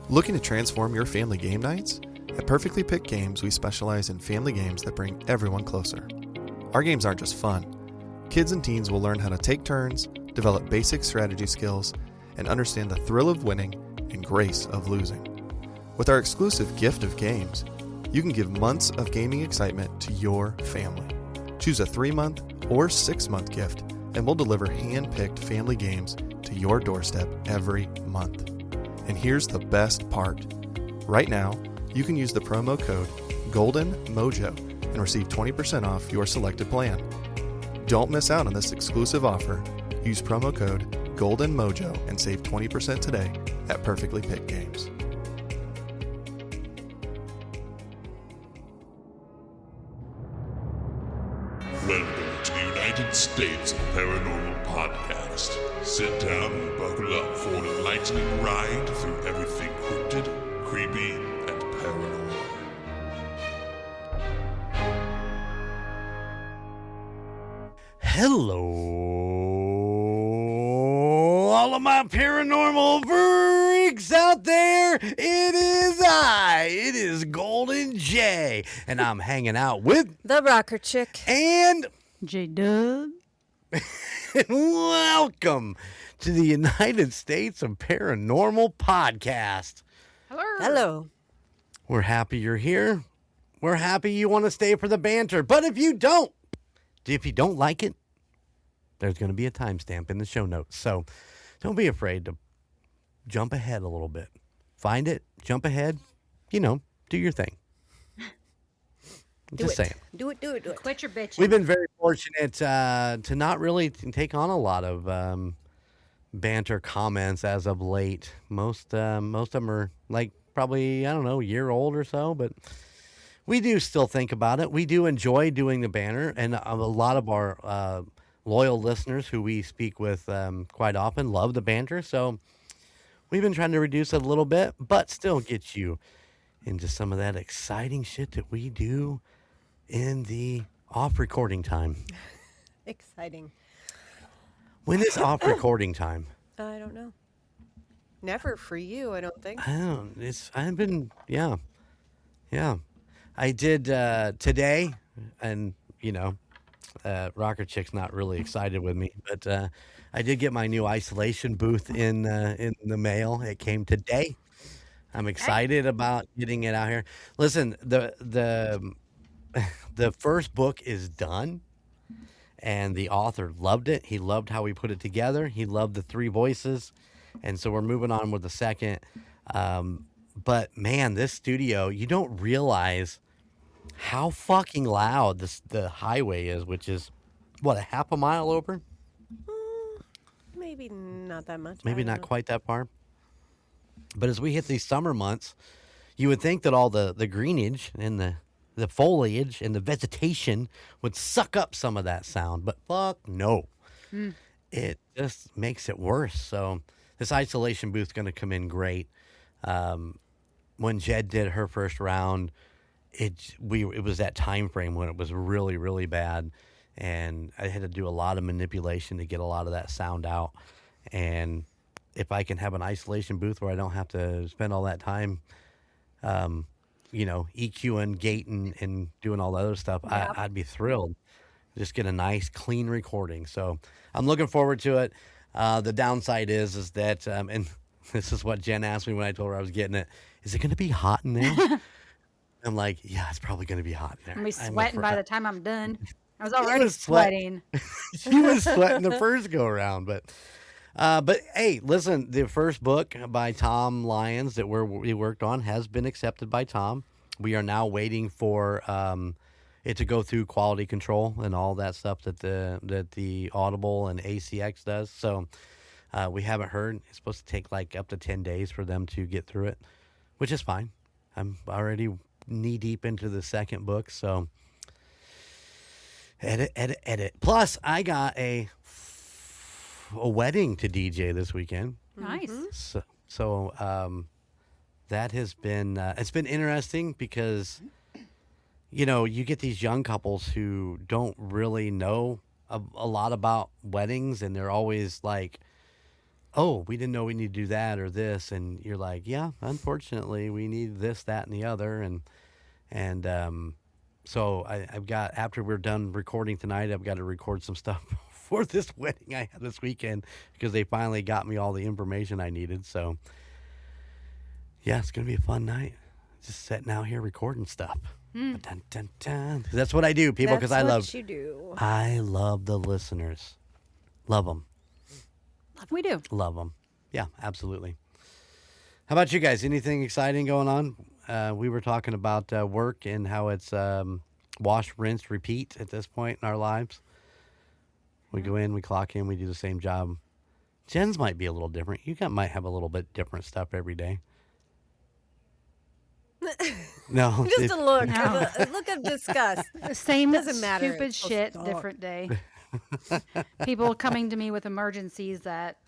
Looking to transform your family game nights? At Perfectly Picked Games, we specialize in family games that bring everyone closer. Our games aren't just fun. Kids and teens will learn how to take turns, develop basic strategy skills, and understand the thrill of winning and grace of losing. With our exclusive gift of games, you can give months of gaming excitement to your family. Choose a 3-month or 6-month gift, and we'll deliver hand-picked family games to your doorstep every month. And here's the best part. Right now, you can use the promo code GOLDENMOJO and receive 20% off your selected plan. Don't miss out on this exclusive offer. Use promo code GOLDENMOJO and save 20% today at Perfectly Picked Games. Welcome to the United States of Paranormal Podcast. Sit down and buckle up for an enlightening ride through everything cryptid, creepy, and paranormal. Hello, all of my paranormal freaks out there. It is Golden J, and I'm hanging out with the Rocker Chic and J-Dub. Welcome to the United States of Paranormal Podcast. Hello. We're happy you're here. We're happy you want to stay for the banter. But if you don't like it, there's going to be a timestamp in the show notes. So don't be afraid to jump ahead a little bit. Find it, jump ahead, do your thing. Just saying. Do it. Quit your bitching. We've been very fortunate to not really take on a lot of banter comments as of late. Most of them are like probably, a year old or so, but we do still think about it. We do enjoy doing the banter, and a lot of our loyal listeners who we speak with quite often love the banter. So we've been trying to reduce it a little bit, but still get you into some of that exciting shit that we do in the off recording time. Exciting. When is off recording time? I don't know. Never for you, I don't think. I did today, and Rocker Chick's not really excited with me, but I did get my new isolation booth in the mail. It came today. I'm excited about getting it out here. Listen, the first book is done, and the author loved it. He loved how we put it together. He loved the 3 voices, and so we're moving on with the second. But man, this studio, you don't realize how fucking loud the highway is, which is what, a half a mile over? Maybe not that much. Maybe not quite that far. But as we hit these summer months, you would think that all the greenage and the foliage and the vegetation would suck up some of that sound, but fuck no. It just makes it worse. So this isolation booth's going to come in great. When Jed did her first round, it was that time frame when it was really, really bad, and I had to do a lot of manipulation to get a lot of that sound out. And if I can have an isolation booth where I don't have to spend all that time, EQing, gating, and doing all the other stuff, yeah, I'd be thrilled. Just get a nice, clean recording. So I'm looking forward to it. The downside is that, and this is what Jen asked me when I told her I was getting it, is it going to be hot in there? I'm like, yeah, it's probably going to be hot in there. I'm going to be sweating by the time I'm done. I was already sweating. She was sweating the first go around, but hey, listen, the first book by Tom Lyons that we worked on has been accepted by Tom. We are now waiting for it to go through quality control and all that stuff that the Audible and ACX does. So we haven't heard. It's supposed to take like up to 10 days for them to get through it, which is fine. I'm already knee deep into the second book, so edit. Plus, I got a wedding to DJ this weekend. Nice. So that has been it's been interesting because you get these young couples who don't really know a lot about weddings, and they're always like, oh, we didn't know we need to do that or this. And you're like, yeah, unfortunately, we need this, that, and the other. And so I've got, after we're done recording tonight, I've got to record some stuff for this wedding I had this weekend because they finally got me all the information I needed. So, yeah, it's going to be a fun night. Just sitting out here recording stuff. Dun, dun, dun. That's what I do, people, because I love the listeners. Love them. We do. Love them. Yeah, absolutely. How about you guys? Anything exciting going on? We were talking about work and how it's wash, rinse, repeat at this point in our lives. We go in, we clock in, we do the same job. Jen's might be a little different. You might have a little bit different stuff every day. No. Just a look. No. A look of disgust. Same Doesn't matter. stupid shit, different day. People coming to me with emergencies that,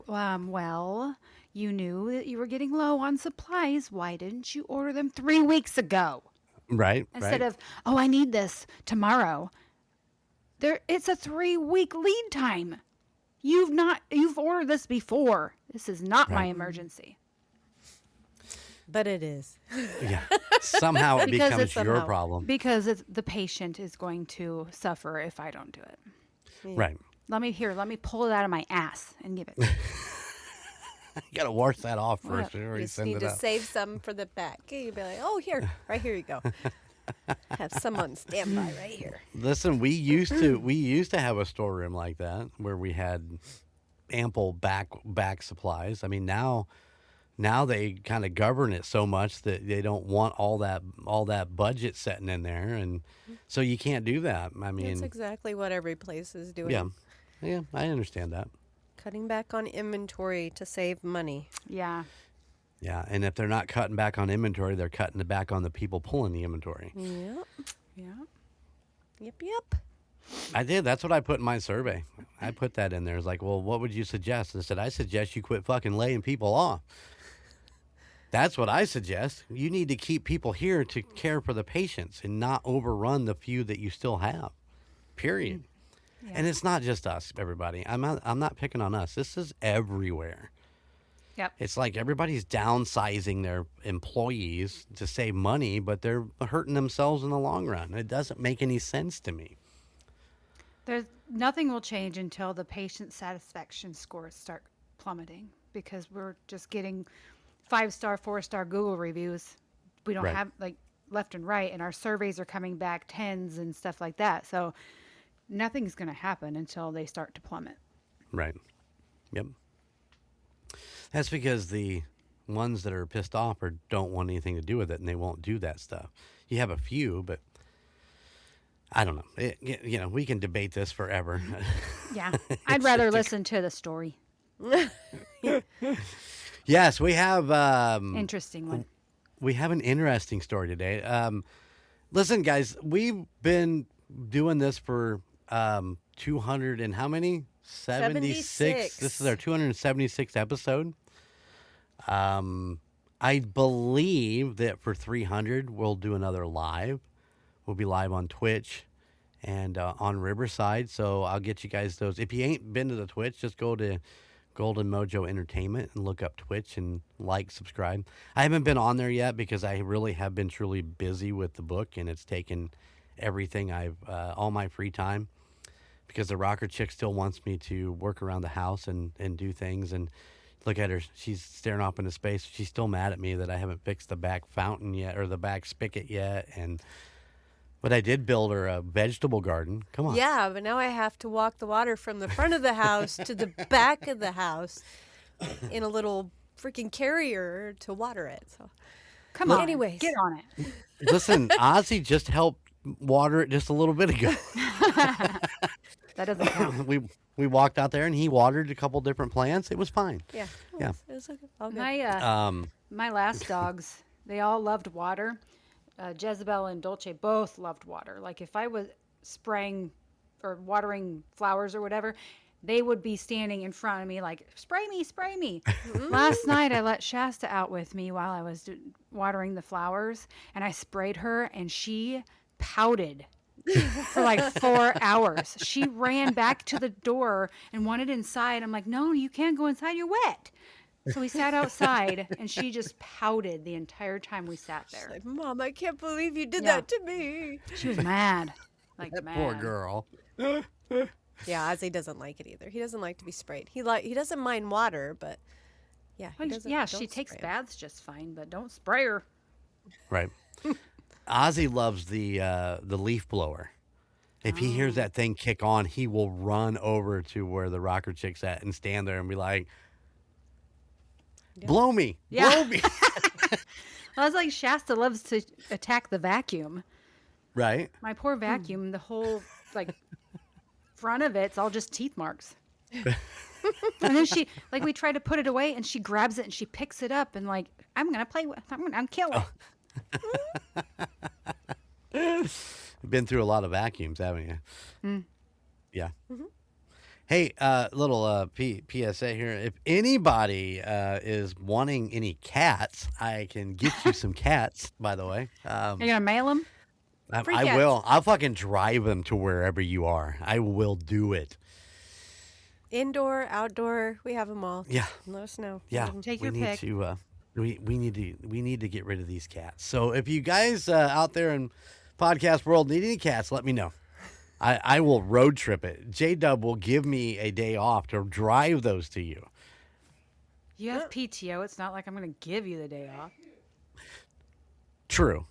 well, you knew that you were getting low on supplies. Why didn't you order them 3 weeks ago? Right. Instead of, oh, I need this tomorrow. It's a 3-week lead time. You've ordered this before. This is not my emergency. But it is. Yeah. Somehow it Because becomes it's your somehow. problem. Because the patient is going to suffer if I don't do it. Right. Let me pull it out of my ass and give it. You got to wash that off first Yeah. before You you just send need it to out. save some for the back. You'd be like, oh, here. Right here you go. Have someone stand by right here. Listen, we used to have a storeroom like that where we had ample back supplies. I mean, now they kind of govern it so much that they don't want all that budget sitting in there, and so you can't do that. I mean, That's exactly what every place is doing. yeah, I understand that. Cutting back on inventory to save money. Yeah. Yeah, and if they're not cutting back on inventory, they're cutting it back on the people pulling the inventory. Yep. Yeah. Yep. I did. That's what I put in my survey. I put that in there. It's like, well, what would you suggest? And I said, I suggest you quit fucking laying people off. That's what I suggest. You need to keep people here to care for the patients and not overrun the few that you still have. Period. Yeah. And it's not just us, everybody. I'm not picking on us. This is everywhere. Yep. It's like everybody's downsizing their employees to save money, but they're hurting themselves in the long run. It doesn't make any sense to me. Nothing will change until the patient satisfaction scores start plummeting because we're just getting 5-star, 4-star Google reviews. We don't Right. have like left and right, and our surveys are coming back 10s and stuff like that. So nothing's going to happen until they start to plummet. Right. Yep. That's because the ones that are pissed off or don't want anything to do with it, and they won't do that stuff. You have a few, but I don't know. We can debate this forever. Yeah. I'd rather listen to the story. Yes, we have. Interesting one. We have an interesting story today. Listen, guys, we've been doing this for 200 and how many? 76. This is our 276th episode. I believe that for 300, we'll do another live. We'll be live on Twitch and on Riverside. So I'll get you guys those. If you ain't been to the Twitch, just go to Golden Mojo Entertainment and look up Twitch and subscribe. I haven't been on there yet because I really have been truly busy with the book, and it's taken everything all my free time, because the Rocker Chick still wants me to work around the house and do things. And look at her. She's staring off into space. She's still mad at me that I haven't fixed the back fountain yet, or the back spigot yet. But I did build her a vegetable garden. Come on. Yeah, but now I have to walk the water from the front of the house to the back of the house in a little freaking carrier to water it. So, Come on. Anyways. Get on it. Listen, Ozzy just helped water it just a little bit ago. That doesn't count. We walked out there and he watered a couple different plants. It was fine. yeah. Yeah. It was okay. All good. My last dogs, they all loved water. Jezebel and Dolce both loved water. Like if I was spraying or watering flowers or whatever, they would be standing in front of me like, spray me, spray me. Last night I let Shasta out with me while I was watering the flowers, and I sprayed her, and she pouted for like 4 hours. She ran back to the door and wanted inside. I'm like, no, you can't go inside. You're wet. So we sat outside, and she just pouted the entire time we sat there. Like, Mom, I can't believe you did Yeah. that to me. She was mad. Like, That mad. poor girl. Yeah, Ozzy doesn't like it either. He doesn't like to be sprayed. He doesn't mind water, but yeah, he Well, doesn't. yeah, don't she takes spray him. baths just fine, but don't spray her. Right. Ozzy loves the leaf blower. If he hears that thing kick on, he will run over to where the Rocker Chick's at and stand there and be like, blow me, Yeah. blow me. I was like, Shasta loves to attack the vacuum. Right? My poor vacuum, the whole like front of it's all just teeth marks. And then she we try to put it away, and she grabs it and she picks it up and like, I'm gonna play with, I'm gonna kill it. You've been through a lot of vacuums, haven't you? Yeah. Mm-hmm. Hey, little PSA here. If anybody is wanting any cats, I can get you some cats, by the way. You're gonna mail them? Free I cats. will. I'll fucking drive them to wherever you are. I will do it. Indoor, outdoor, we have them all. Yeah. Let us know. Yeah. Take we your need pick. to we need to get rid of these cats. So if you guys out there in podcast world need any cats, let me know. I will road trip it. J-Dub will give me a day off to drive those to you. You have PTO. It's not like I'm gonna give you the day off. True.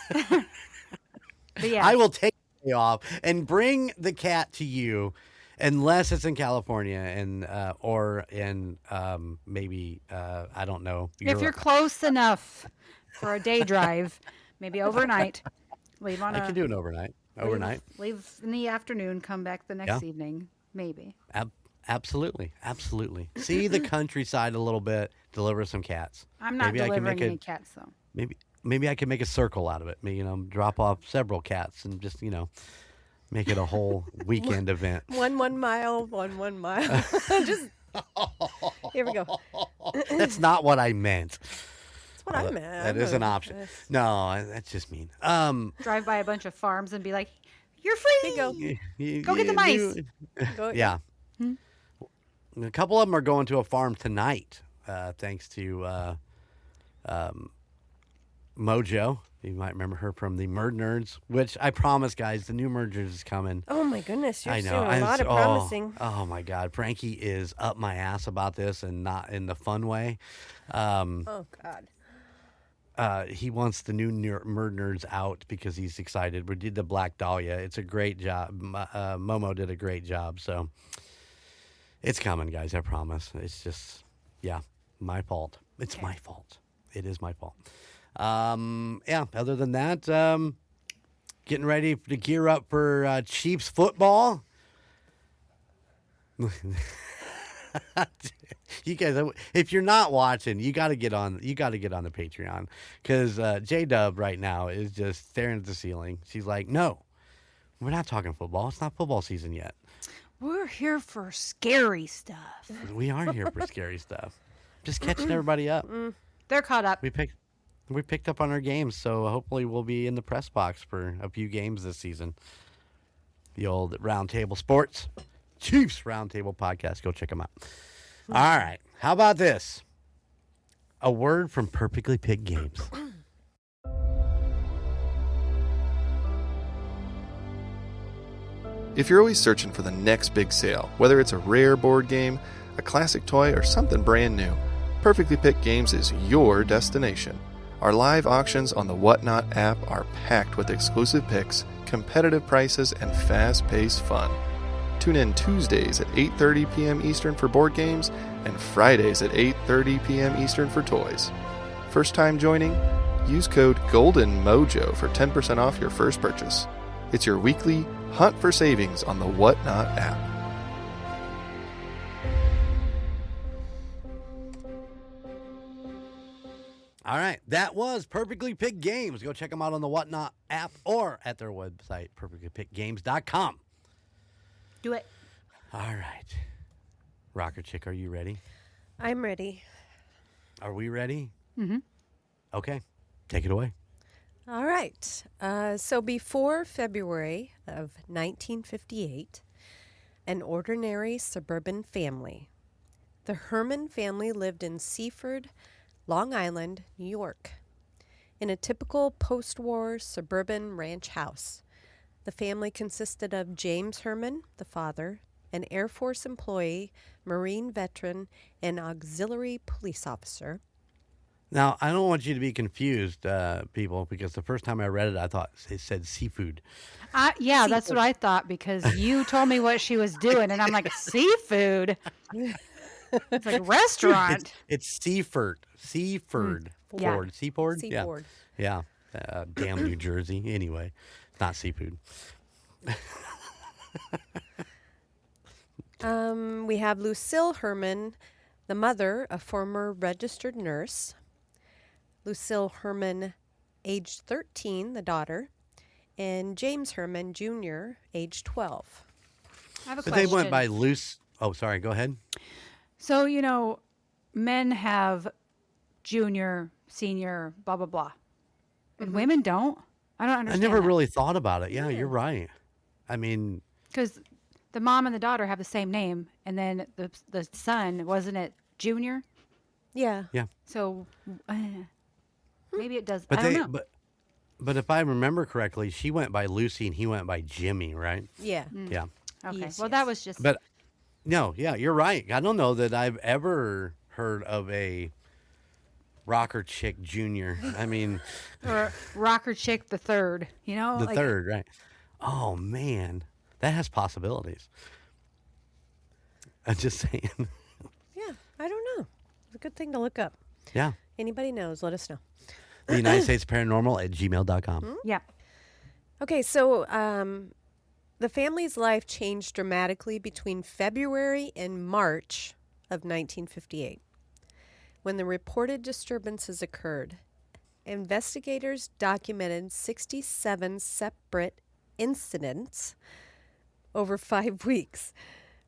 But yeah, I will take the day off and bring the cat to you, unless it's in California and or in maybe I don't know. if you're Europe. close enough for a day drive, maybe overnight. Leave on I can do an overnight. Leave in the afternoon. Come back the next evening. Maybe. Absolutely. See the countryside a little bit. Deliver some cats. I'm not Maybe I can delivering make any cats though. Maybe I can make a circle out of it. Drop off several cats and just make it a whole weekend event. 1 mile, 1 mile. Just here we go. That's not what I meant. That's what I meant. That is an option. No, that's just mean. Drive by a bunch of farms and be like, "You're free. Go. Go get the mice." Go. Yeah. A couple of them are going to a farm tonight, thanks to Mojo. You might remember her from the Murd Nerds, which I promise, guys, the new Murd Nerds is coming. Oh my goodness, you're I know. seeing a lot of promising. Oh my God, Frankie is up my ass about this, and not in the fun way. Oh God. He wants the new Murd Nerds out because he's excited. We did the Black Dahlia. It's a great job. Momo did a great job, so it's coming, guys. I promise. It's just, my fault. It's my fault. It is my fault. Other than that, getting ready to gear up for Chiefs football. You guys, if you're not watching, you got to get on. You got to get on the Patreon because J-Dub right now is just staring at the ceiling. She's like, "No, we're not talking football. It's not football season yet. We're here for scary stuff. We are here for scary stuff. Just catching everybody up. They're caught up. We picked up on our games, so hopefully we'll be in the press box for a few games this season. The old Roundtable Sports Chiefs Roundtable podcast. Go check them out. All right. How about this? A word from Perfectly Picked Games. If you're always searching for the next big sale, whether it's a rare board game, a classic toy, or something brand new, Perfectly Picked Games is your destination. Our live auctions on the Whatnot app are packed with exclusive picks, competitive prices, and fast-paced fun. Tune in Tuesdays at 8:30 p.m. Eastern for board games and Fridays at 8:30 p.m. Eastern for toys. First time joining? Use code GOLDENMOJO for 10% off your first purchase. It's your weekly hunt for savings on the Whatnot app. All right. That was Perfectly Picked Games. Go check them out on the Whatnot app or at their website, perfectlypickedgames.com. Do it. All right. Rocker Chick, are you ready? I'm ready. Are we ready? Mm-hmm. Okay. Take it away. All right. So before February of 1958, an ordinary suburban family. The Herman family lived in Seaford, Long Island, New York, in a typical post-war suburban ranch house. The family consisted of James Herman, the father, an Air Force employee, Marine veteran, and auxiliary police officer. Now, I don't want you to be confused, people, because the first time I read it, I thought it said seafood. Yeah, that's what I thought because you told me what she was doing, and I'm like, seafood? It's like a restaurant. It's Seaford. Seaford. Yeah. Ford. Seaford? Seaford. Yeah. Damn New Jersey. Anyway, it's not seafood. We have Lucille Herman, the mother, a former registered nurse. Lucille Herman, age 13, the daughter. And James Herman, Jr., age 12. I have a But question. they went by loose. Oh, sorry. Go ahead. So, men have junior, senior, blah, blah, blah. And women don't? I don't I understand. never really thought about it. Yeah, you're right. I mean, Because the mom and the daughter have the same name, and then the son, wasn't it junior? Yeah. yeah. So maybe it does. But I don't know. but if I remember correctly, she went by Lucy and he went by Jimmy, right? Yeah. Yeah. Okay. Yes, Well, yes. that was just. But no, yeah, you're right. I don't know that I've ever heard of a Rocker Chick Junior. I mean, Or Rocker Chick the third, the like, third, right? Oh man, that has possibilities. I'm just saying. Yeah. I don't know. It's a good thing to look up. Yeah. Anybody knows, let us know. The United States Paranormal at gmail.com. Yeah. Okay, so the family's life changed dramatically between February and March of 1958, when the reported disturbances occurred. Investigators documented 67 separate incidents over 5 weeks,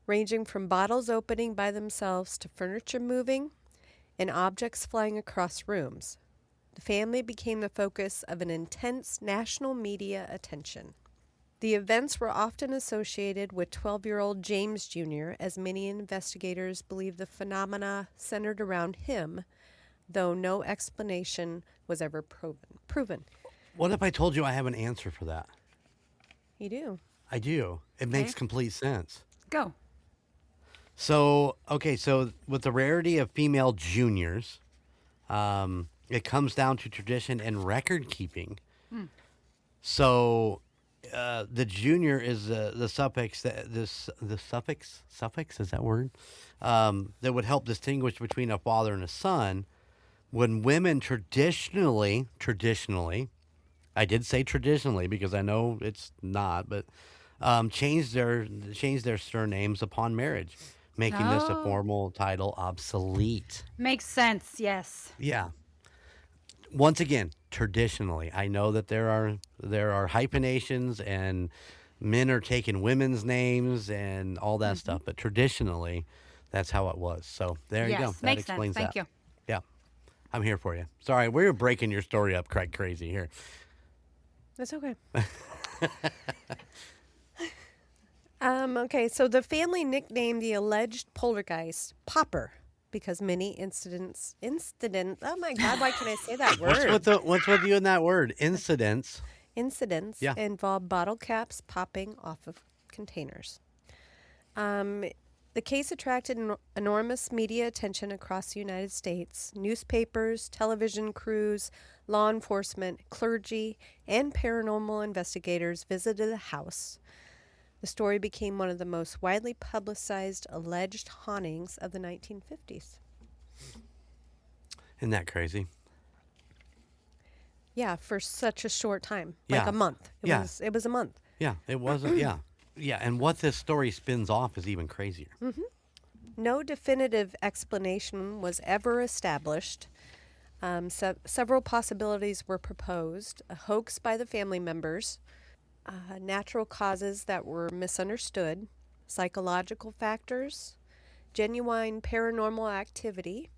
ranging from bottles opening by themselves to furniture moving and objects flying across rooms. The family became the focus of an intense national media attention. The events were often associated with 12-year-old James Jr., as many investigators believe the phenomena centered around him, though no explanation was ever proven. What if I told you I have an answer for that? You do. I do. It makes complete sense. Go. So, okay, so with the rarity of female juniors, it comes down to tradition and record keeping. So, the junior is the suffix the suffix is that word that would help distinguish between a father and a son. When women traditionally, I did say traditionally because I know it's not, but change their surnames upon marriage, making this a formal title obsolete. Makes sense. Yes. Yeah. Once again, traditionally, I know that there are hyphenations and men are taking women's names and all that stuff, but traditionally, that's how it was. So there you go. Yes, That makes sense. explains Thank that. you. Yeah, I'm here for you. Sorry, we're breaking your story up, Craig. Crazy here. That's okay. Okay, so the family nicknamed the alleged poltergeist Popper because many incidents, oh my God, why can I say that word? What's with you in that word? Incidents. Incidents Yeah. involve bottle caps popping off of containers. The case attracted enormous media attention across the United States. Newspapers, television crews, law enforcement, clergy, and paranormal investigators visited the house. The story became one of the most widely publicized alleged hauntings of the 1950s. Isn't that crazy? Yeah, for such a short time, like Yeah. a month. Yeah. It was a month. Yeah, it wasn't. Yeah. Yeah, and what this story spins off is even crazier. No definitive explanation was ever established. Several possibilities were proposed: a hoax by the family members, natural causes that were misunderstood, psychological factors, genuine paranormal activity,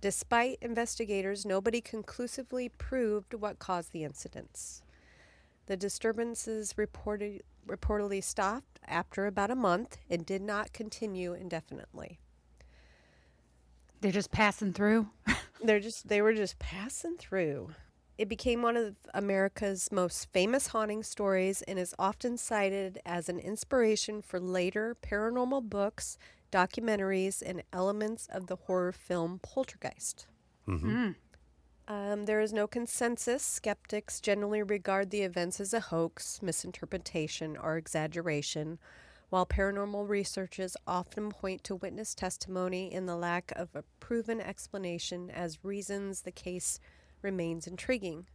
Despite investigators, nobody conclusively proved what caused the incidents. The disturbances reportedly stopped after about a month and did not continue indefinitely. They're just passing through. They were just passing through. It became one of America's most famous haunting stories and is often cited as an inspiration for later paranormal books, documentaries, and elements of the horror film Poltergeist. There is no consensus. Skeptics generally regard the events as a hoax, misinterpretation, or exaggeration, while paranormal researchers often point to witness testimony and the lack of a proven explanation as reasons the case remains intriguing.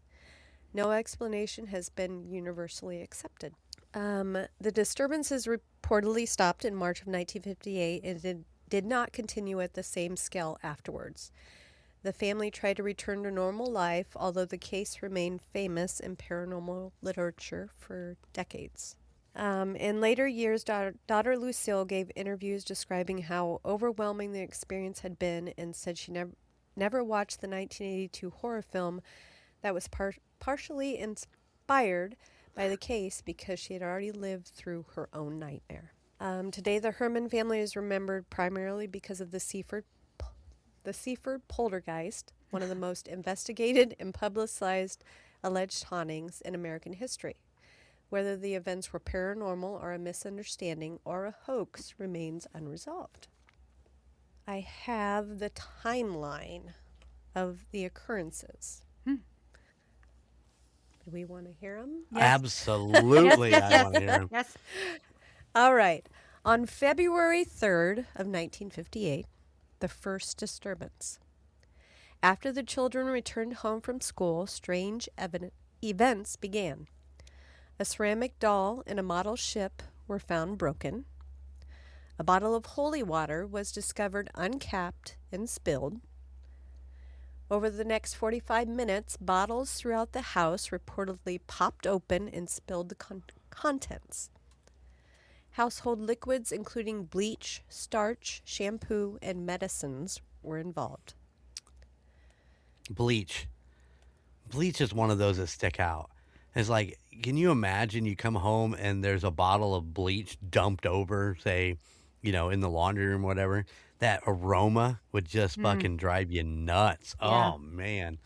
No explanation has been universally accepted. The disturbances reportedly stopped in March of 1958 and did not continue at the same scale afterwards. The family tried to return to normal life, although the case remained famous in paranormal literature for decades. In later years, daughter Lucille gave interviews describing how overwhelming the experience had been and said she never watched the 1982 horror film that was partially inspired by the case because she had already lived through her own nightmare. Today, the Herman family is remembered primarily because of the Seaford Poltergeist, one of the most investigated and publicized alleged hauntings in American history. Whether the events were paranormal or a misunderstanding or a hoax remains unresolved. I have the timeline of the occurrences. Do we want to hear them? Yes. Absolutely, I want to hear him. Yes. All right. On February 3rd of 1958, the first disturbance. After the children returned home from school, strange events began. A ceramic doll and a model ship were found broken. A bottle of holy water was discovered uncapped and spilled. Over the next 45 minutes, bottles throughout the house reportedly popped open and spilled the contents. Household liquids, including bleach, starch, shampoo, and medicines, were involved. Bleach. Bleach is one of those that stick out. It's like, can you imagine you come home and there's a bottle of bleach dumped over, say, in the laundry room, whatever? That aroma would just fucking drive you nuts. Yeah. Oh, man.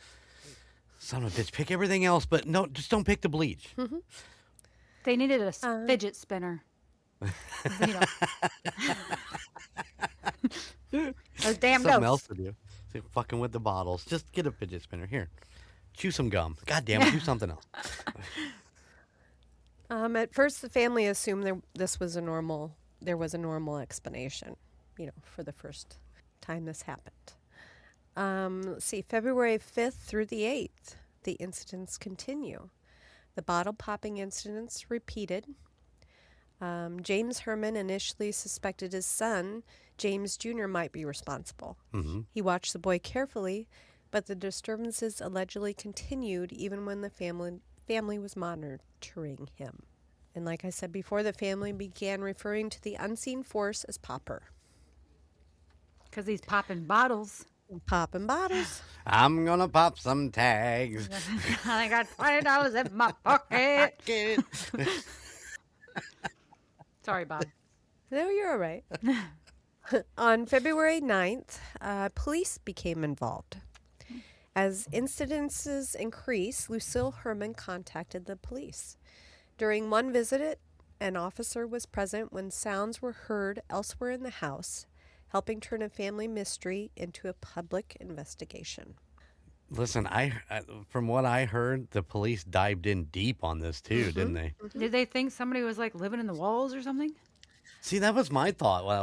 Son of a bitch, pick everything else, but no, just don't pick the bleach. They needed a fidget spinner. Those damn Something ghosts. else to do. See, fucking with the bottles. Just get a fidget spinner. Here, chew some gum. God damn it, do something else. At first, the family assumed there was a normal explanation, for the first time this happened. Let's see, February 5th through the 8th, the incidents continue. The bottle popping incidents repeated. James Herman initially suspected his son, James Jr., might be responsible. He watched the boy carefully, but the disturbances allegedly continued even when the family was monitoring him. And like I said before, the family began referring to the unseen force as Popper. Because he's popping bottles. Popping bottles. I'm gonna pop some tags. I got $20 in my pocket. Sorry, Bob. No, you're all right. On February 9th, police became involved. As incidences increased, Lucille Herman contacted the police. During one visit, an officer was present when sounds were heard elsewhere in the house, helping turn a family mystery into a public investigation. Listen, from what I heard, the police dived in deep on this too, didn't they? Did they think somebody was like living in the walls or something? See, that was my thought when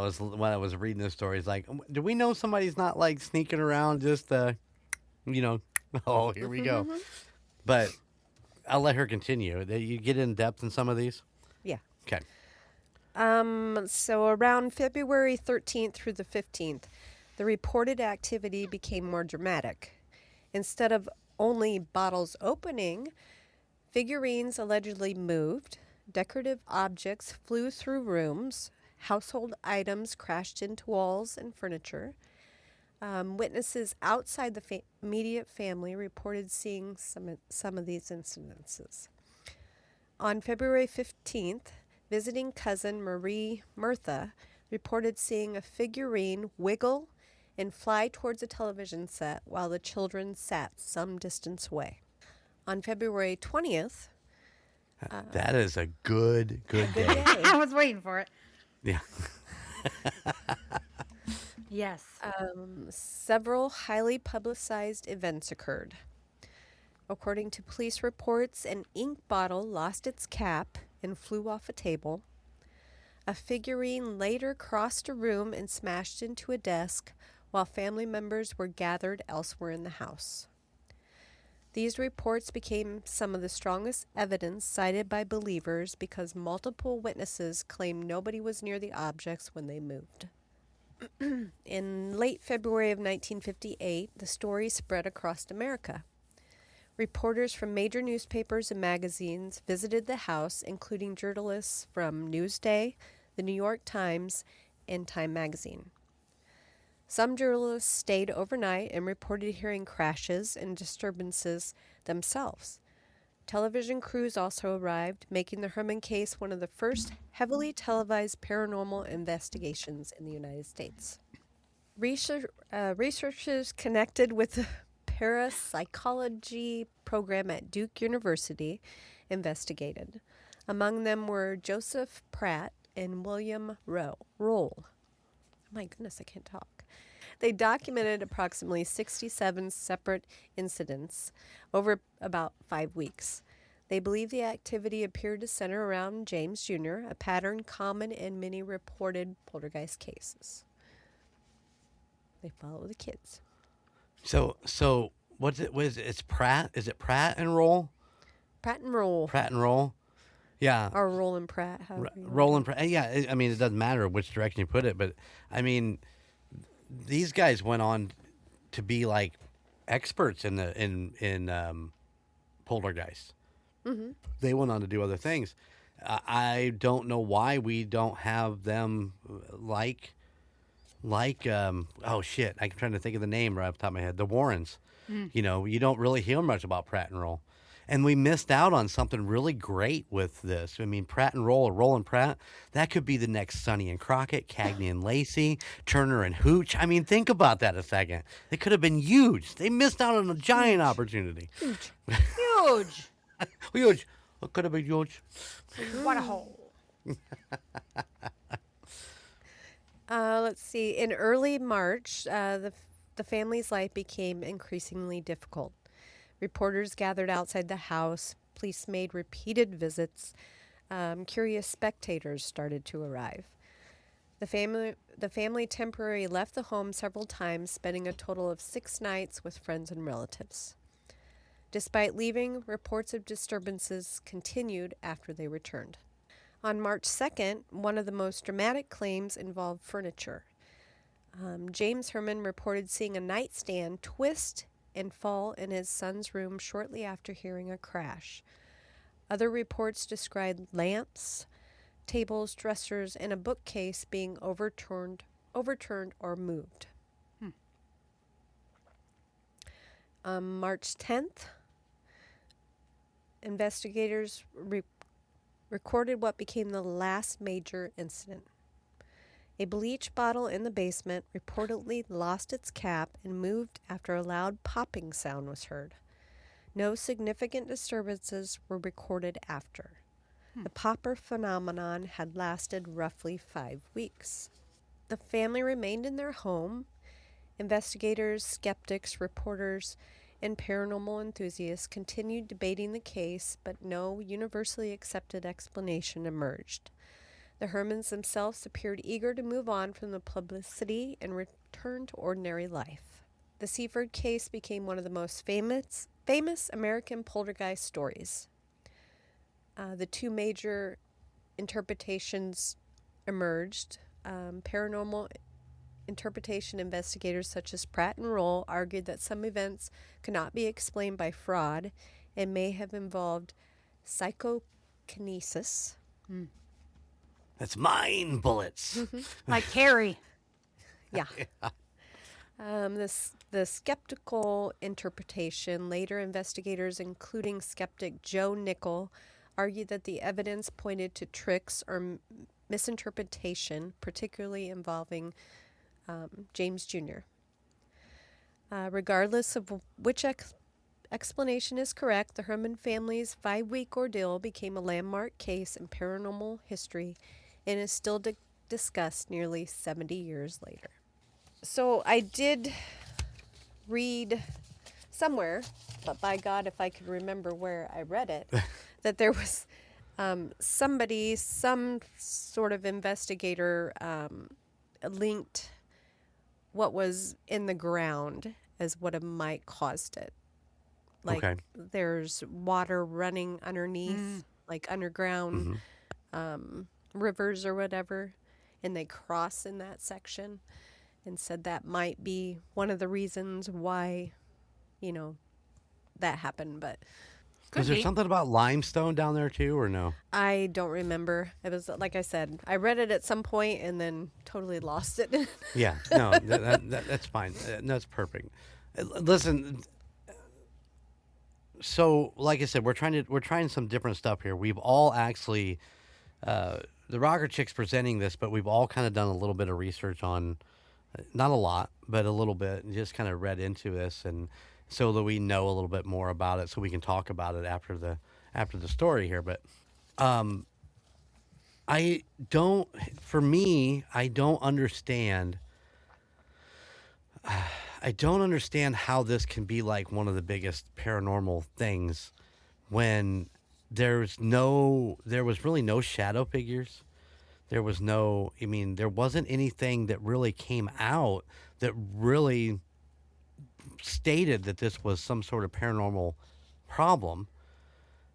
I was reading this story. It's like, do we know somebody's not like sneaking around just, oh, here we go. But I'll let her continue. You get in depth in some of these? Yeah. Okay. So around February 13th through the 15th, the reported activity became more dramatic. Instead of only bottles opening, figurines allegedly moved, decorative objects flew through rooms, household items crashed into walls and furniture. Witnesses outside the immediate family reported seeing some of these incidences. On February 15th, visiting cousin Marie Murtha reported seeing a figurine wiggle and fly towards a television set while the children sat some distance away. On February 20th, That is a good good day. day. I was waiting for it. Yeah. Yes. Several highly publicized events occurred. According to police reports, an ink bottle lost its cap and flew off a table. A figurine later crossed a room and smashed into a desk while family members were gathered elsewhere in the house. These reports became some of the strongest evidence cited by believers because multiple witnesses claimed nobody was near the objects when they moved. In late February of 1958, the story spread across America. Reporters from major newspapers and magazines visited the house, including journalists from Newsday, the New York Times, and Time magazine. Some journalists stayed overnight and reported hearing crashes and disturbances themselves. Television crews also arrived, making the Herman case one of the first heavily televised paranormal investigations in the United States. Researchers connected with the parapsychology program at Duke University investigated. Among them were Joseph Pratt and William Roll. My goodness, I can't talk. They documented approximately 67 separate incidents over about 5 weeks. They believe the activity appeared to center around James Jr., a pattern common in many reported poltergeist cases. They follow the kids. So what's it? What is it? It's Pratt. Is it Pratt and Roll? Pratt and Roll. Pratt and Roll. Yeah. Or Roll and Pratt. however you want Roll to- and Pratt. Yeah. I mean, it doesn't matter which direction you put it, but I mean, these guys went on to be like experts in poltergeist. Mm-hmm. They went on to do other things. I don't know why we don't have them like oh shit, I'm trying to think of the name right off the top of my head. The Warrens. You know, you don't really hear much about Pratt and Roll. And we missed out on something really great with this. I mean, Pratt and Roll or Roll and Pratt, that could be the next Sonny and Crockett, Cagney and Lacey, Turner and Hooch. I mean, think about that a second. They could have been huge. They missed out on a giant opportunity. Huge. Huge. It could have been huge. What a hole. Let's see. In early March, the family's life became increasingly difficult. Reporters gathered outside the house. Police made repeated visits. Curious spectators started to arrive. The family temporarily left the home several times, spending a total of 6 nights with friends and relatives. Despite leaving, reports of disturbances continued after they returned. On March 2nd, one of the most dramatic claims involved furniture. James Herman reported seeing a nightstand twist and fall in his son's room shortly after hearing a crash. Other reports described lamps, tables, dressers, and a bookcase being overturned or moved. March 10th, investigators recorded what became the last major incident. A bleach bottle in the basement reportedly lost its cap and moved after a loud popping sound was heard. No significant disturbances were recorded after. The popper phenomenon had lasted roughly 5 weeks. The family remained in their home. Investigators, skeptics, reporters, and paranormal enthusiasts continued debating the case, but no universally accepted explanation emerged. The Hermans themselves appeared eager to move on from the publicity and return to ordinary life. The Seaford case became one of the most famous American poltergeist stories. The 2 major interpretations emerged. Paranormal interpretation investigators such as Pratt and Roll argued that some events could not be explained by fraud and may have involved psychokinesis. That's mine bullets. Like Carrie. Yeah. The skeptical interpretation, later investigators, including skeptic Joe Nickel, argued that the evidence pointed to tricks or misinterpretation, particularly involving James Jr. Regardless of which explanation is correct, the Herman family's 5-week ordeal became a landmark case in paranormal history and is still discussed nearly 70 years later. So I did read somewhere, but by God, if I could remember where I read it, that there was some sort of investigator linked what was in the ground as what might caused it. Like there's water running underneath, like underground rivers or whatever, and they cross in that section, and said that might be one of the reasons why, that happened. But is there something about limestone down there too, or no? I don't remember. It was, like I said, I read it at some point and then totally lost it. Yeah, no, that's fine. That's perfect. Listen, so like I said, we're trying some different stuff here. We've all actually, the Rocker Chick's presenting this, but we've all kind of done a little bit of research on, not a lot, but a little bit, and just kind of read into this, and so that we know a little bit more about it, so we can talk about it after the story here. But I don't understand. I don't understand how this can be like one of the biggest paranormal things when there was really no shadow figures. There wasn't anything that really came out that really stated that this was some sort of paranormal problem.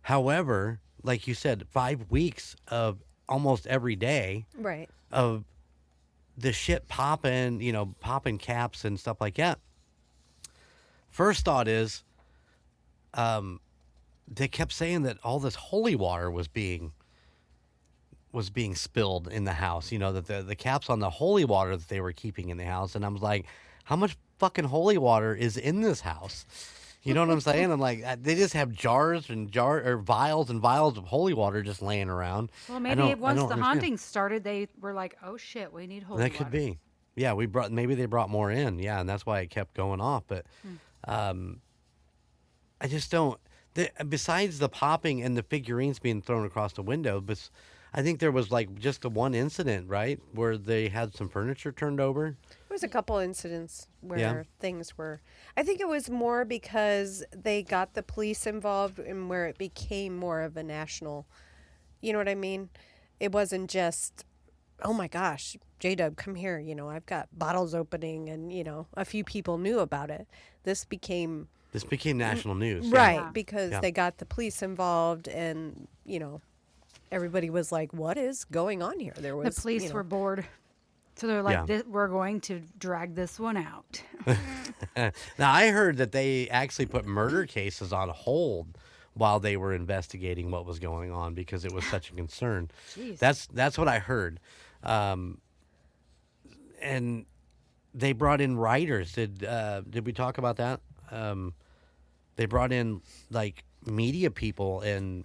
However, like you said, 5 weeks of almost every day Right. of the shit popping caps and stuff like that. First thought is, they kept saying that all this holy water was being spilled in the house, that the caps on the holy water that they were keeping in the house. And I was like, how much fucking holy water is in this house? You know what I'm saying? I'm like, they just have vials and vials of holy water just laying around. Well, maybe once the hauntings started, they were like, "Oh shit, we need holy water." That could be. Yeah, maybe they brought more in. Yeah, and that's why it kept going off. But I just don't. Besides the popping and the figurines being thrown across the window, but I think there was like just the one incident, right, where they had some furniture turned over. There was a couple incidents where things were. I think it was more because they got the police involved and where it became more of a national. You know what I mean? It wasn't just, oh my gosh, J-Dub, come here. I've got bottles opening, and a few people knew about it. This became national news, right? Yeah. Because they got the police involved, and everybody was like, "What is going on here?" There was The police were bored. So they're like, we're going to drag this one out. Now, I heard that they actually put murder cases on hold while they were investigating what was going on because it was such a concern. Jeez. That's what I heard. And they brought in writers. Did we talk about that? They brought in, like, media people and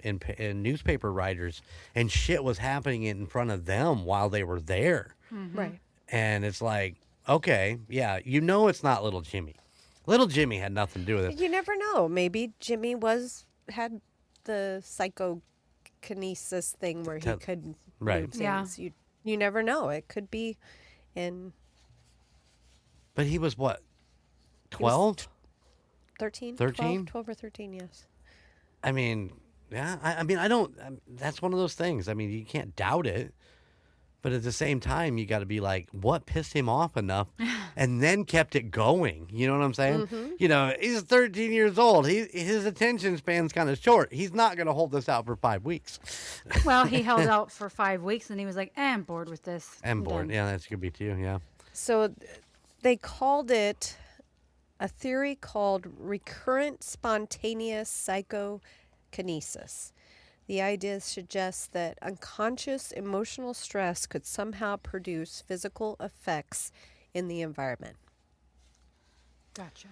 newspaper writers, and shit was happening in front of them while they were there. Mm-hmm. Right. And it's like, okay, yeah, it's not little Jimmy. Little Jimmy had nothing to do with it. You never know. Maybe Jimmy had the psychokinesis thing where he could right. move things. Yeah. You never know. It could be in. But he was what? 12? 13? 13? 12 or 13, yes. I mean, yeah. I don't. That's one of those things. I mean, you can't doubt it. But at the same time, you got to be like, what pissed him off enough and then kept it going? You know what I'm saying? Mm-hmm. He's 13 years old. His attention span's kind of short. He's not going to hold this out for 5 weeks. Well, he held out for 5 weeks and he was like, I'm bored with this. I'm bored. Done. Yeah, that's going to be too. Yeah. So they called it a theory called recurrent spontaneous psychokinesis. The idea suggests that unconscious emotional stress could somehow produce physical effects in the environment. Gotcha.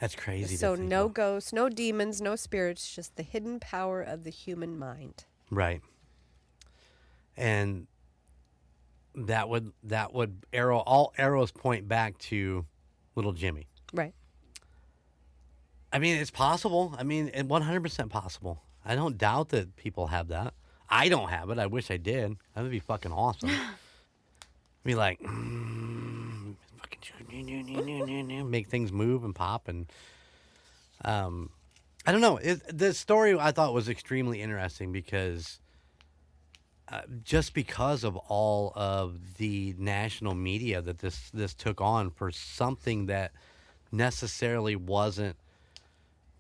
That's crazy. So to think no of. ghosts, no demons, no spirits, just the hidden power of the human mind. Right. And that would all arrows point back to little Jimmy. Right. I mean, it's possible. I mean, 100% possible. I don't doubt that people have that. I don't have it. I wish I did. That would be fucking awesome. Be like, fucking make things move and pop, and I don't know. The story I thought was extremely interesting because just because of all of the national media that this took on for something that necessarily wasn't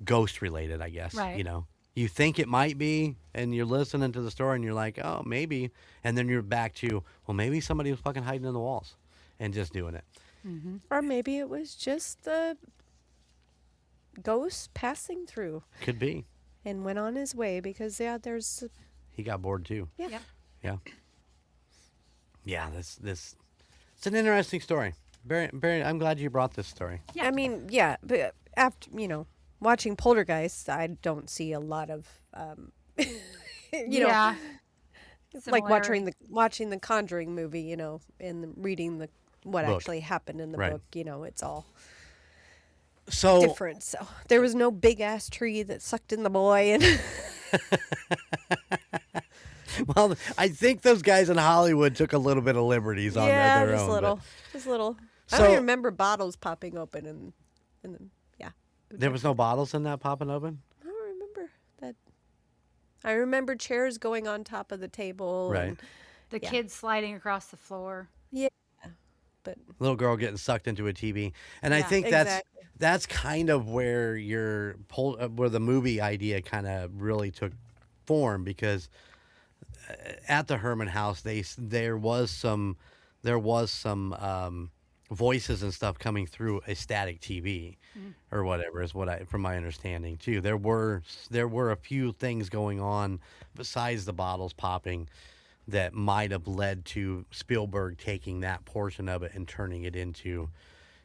ghost related, I guess. Right. You know, you think it might be, and you're listening to the story, and you're like, oh, maybe, and then you're back to, well, maybe somebody was fucking hiding in the walls and just doing it. Or maybe it was just the ghost passing through Could be. and went on his way because, there's... He got bored too. Yeah. Yep. Yeah. Yeah, this it's an interesting story. Very I'm glad you brought this story. I mean, yeah, but after, watching Poltergeist, I don't see a lot of, Yeah. like Similarity. watching the Conjuring movie, and reading what Book. actually happened in the Right. book. It's all So different. So there was no big ass tree that sucked in the boy, and well, I think those guys in Hollywood took a little bit of liberties on their just own. little, but just little. I So- don't even remember bottles popping open, and then There was no bottles in that popping open? I don't remember that. I remember chairs going on top of the table, Right. and The Yeah. kids sliding across the floor. but Little girl getting sucked into a TV. And I Yeah, think exactly. that's kind of where where the movie idea kind of really took form, because at the Herman house there was some voices and stuff coming through a static TV or whatever is from my understanding too. There were a few things going on besides the bottles popping that might have led to Spielberg taking that portion of it and turning it into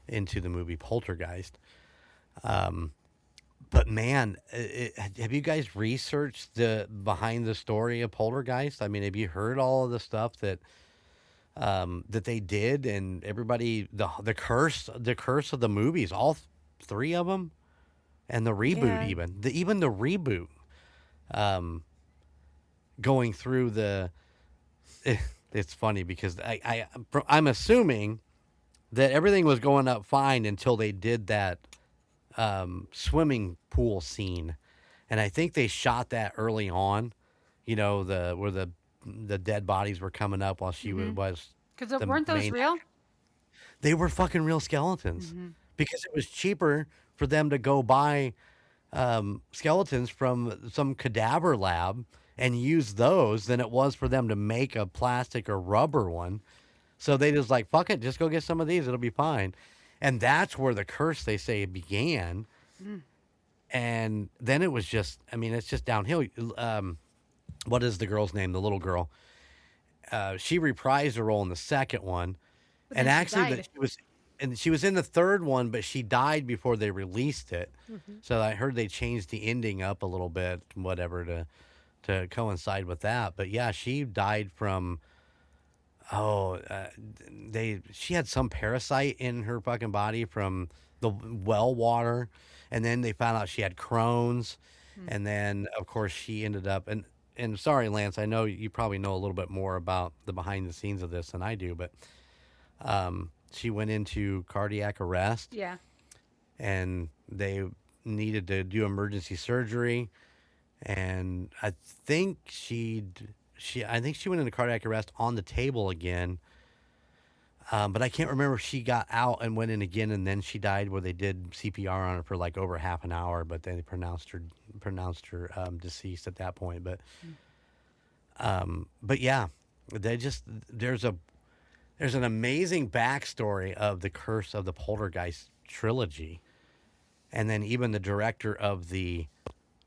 the movie Poltergeist. But man, have you guys researched the behind the story of Poltergeist? I mean, have you heard all of the stuff that they did, and everybody the curse of the movies, all three of them, and the reboot, Yeah. even the reboot, going through the. It's funny because I'm assuming that everything was going up fine until they did that swimming pool scene, and I think they shot that early on. Where the dead bodies were coming up while she was. Because The weren't those main real? They were fucking real skeletons because it was cheaper for them to go buy skeletons from some cadaver lab and use those than it was for them to make a plastic or rubber one. So they just like, fuck it, just go get some of these. It'll be fine. And that's where the curse, they say, began. And then it was just, I mean, it's just downhill. What is the girl's name? The little girl. She reprised her role in the second one. But And then she actually, died. she was in the third one, but she died before they released it. So I heard they changed the ending up a little bit, whatever, to coincide with that. But yeah, she died from. She had some parasite in her fucking body from the well water, and then they found out she had Crohn's, and then of course she ended up and sorry, Lance, I know you probably know a little bit more about the behind the scenes of this than I do, but she went into cardiac arrest, Yeah. and they needed to do emergency surgery, and I think she went into cardiac arrest on the table again, but I can't remember if she got out and went in again and then she died, where they did CPR on her for like over half an hour, but then they pronounced her deceased at that point. But yeah, there's an amazing backstory of the curse of the Poltergeist trilogy, and then even the director of the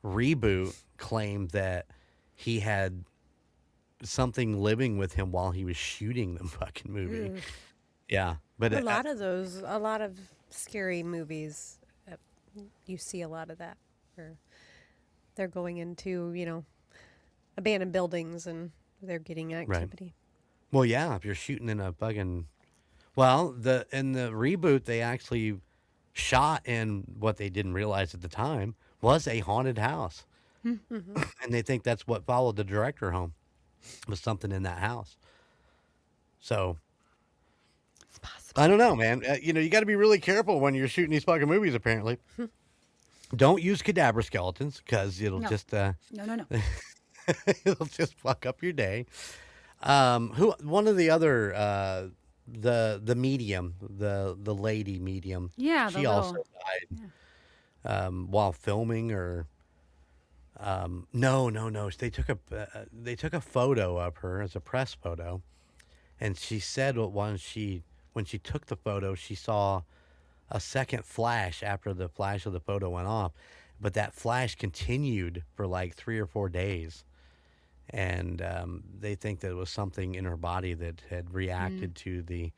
reboot claimed that he had something living with him while he was shooting the fucking movie. Yeah, but a lot of scary movies, you see a lot of that. Where they're going into, abandoned buildings and they're getting activity. Well, yeah, if you're shooting in a fucking... Well, in the reboot, they actually shot in what they didn't realize at the time was a haunted house. Mm-hmm. And they think that's what followed the director home, was something in that house. So, It's possible. I don't know, man. You got to be really careful when you're shooting these fucking movies, apparently. Don't use cadaver skeletons, because it'll No. just... No. it'll just fuck up your day. One of the other... the medium, the lady medium. Yeah, she also died while filming, or no. They took a photo of her as a press photo, and she said when she took the photo, she saw a second flash after the flash of the photo went off, but that flash continued for like 3 or 4 days. And they think that it was something in her body that had reacted to the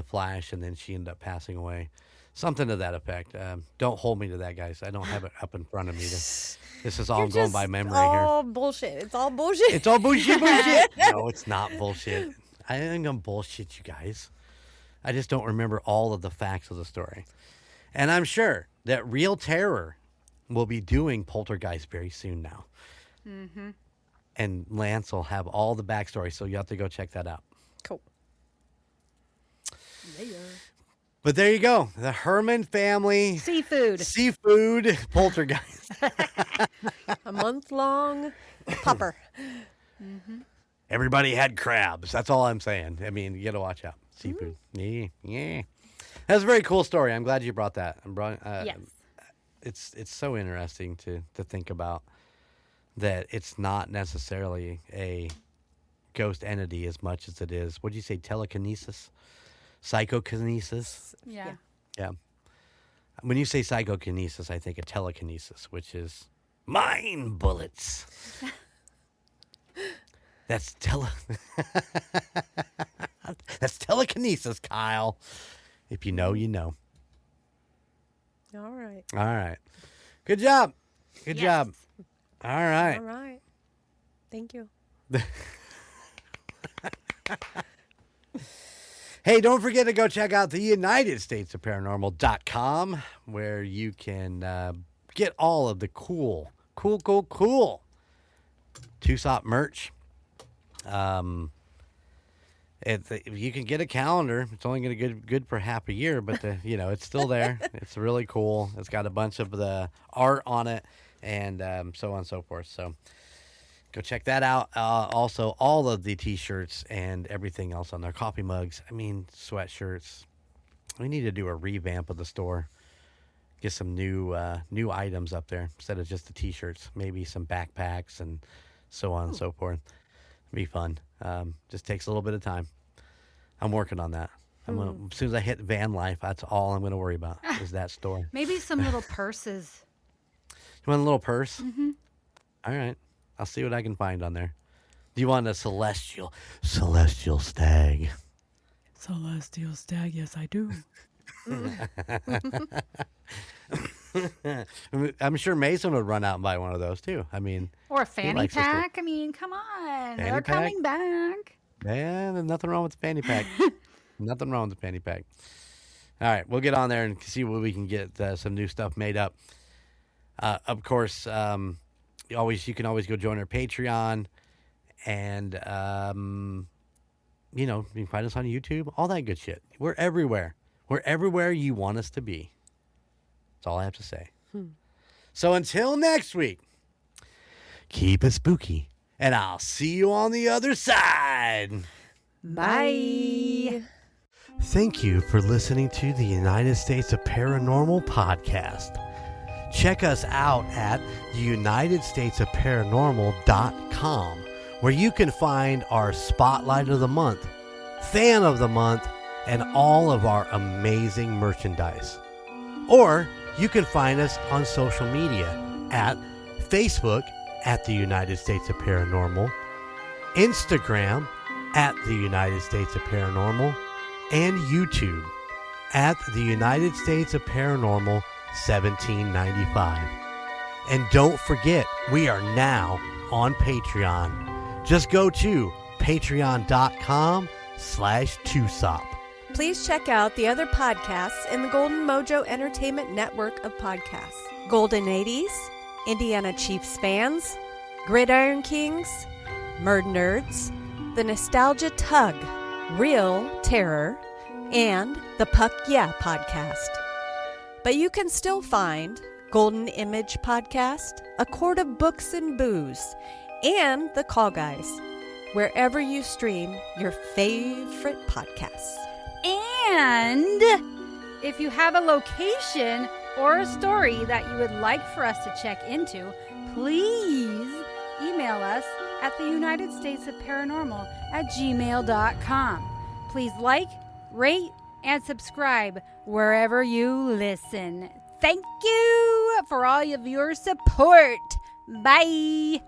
flash, and then she ended up passing away. Something to that effect. Don't hold me to that, guys. I don't have it up in front of me. This is all going by memory here. Bullshit. It's all bullshit. It's all bullshit. No, it's not bullshit. I ain't gonna bullshit you guys. I just don't remember all of the facts of the story. And I'm sure that Real Terror will be doing Poltergeist very soon now. Mm-hmm. And Lance will have all the backstory, so you have to go check that out. Cool. But there you go. The Herman family. Seafood. Poltergeist. A month-long pupper. Mm-hmm. Everybody had crabs. That's all I'm saying. I mean, you got to watch out. Seafood. Yeah. That's a very cool story. I'm glad you brought that. Yes. It's so interesting to think about. That it's not necessarily a ghost entity as much as it is, what do you say, telekinesis? Psychokinesis? Yeah. Yeah. When you say psychokinesis, I think of telekinesis, which is mind bullets. That's That's telekinesis, Kyle. If you know, you know. All right. All right. Good job. Good Yes. job. All right. All right. Thank you. Hey, don't forget to go check out the United States of Paranormal.com, where you can get all of the cool Tucson merch. You can get a calendar. It's only going to be good for half a year, but it's still there. It's really cool. It's got a bunch of the art on it, and so on and so forth. So go check that out. Also, all of the T-shirts and everything else on there. Coffee mugs. I mean, sweatshirts. We need to do a revamp of the store. Get some new items up there instead of just the T-shirts. Maybe some backpacks and so on and so forth. It'd be fun. Just takes a little bit of time. I'm working on that. As soon as I hit van life, that's all I'm going to worry about is that store. Maybe some little purses. You want a little purse? Mm-hmm. All right. I'll see what I can find on there. Do you want a celestial stag? Celestial stag, yes, I do. I'm sure Mason would run out and buy one of those too. I mean, Or a fanny likes this pack. I mean, come on. Fanny They're pack? coming back. man, there's nothing wrong with the fanny pack. Nothing wrong with the fanny pack. All right, we'll get on there and see what we can get some new stuff made up. Of course, you can always go join our Patreon, and you can find us on YouTube, all that good shit. We're everywhere. We're everywhere you want us to be. That's all I have to say. So until next week, keep it spooky, and I'll see you on the other side. Bye. Thank you for listening to the United States of Paranormal podcast. Check us out at theunitedstatesofparanormal.com, where you can find our Spotlight of the Month, Fan of the Month, and all of our amazing merchandise. Or you can find us on social media at Facebook at the United States of Paranormal, Instagram at the United States of Paranormal, and YouTube. at the United States of Paranormal 1795. And don't forget, we are now on Patreon. Just go to patreon.com/2sop. Please check out the other podcasts in the Golden Mojo Entertainment Network of podcasts. Golden 80s, Indiana Chiefs Fans, Gridiron Kings, Murd Nerds, The Nostalgia Tug, Real Terror, and the Puck Yeah podcast. But you can still find Golden Image Podcast, A Quart of Books and Booze, and The Call Guys, wherever you stream your favorite podcasts. And if you have a location or a story that you would like for us to check into, please email us at the United States of Paranormal @gmail.com. Please like, rate, and subscribe wherever you listen. Thank you for all of your support. Bye.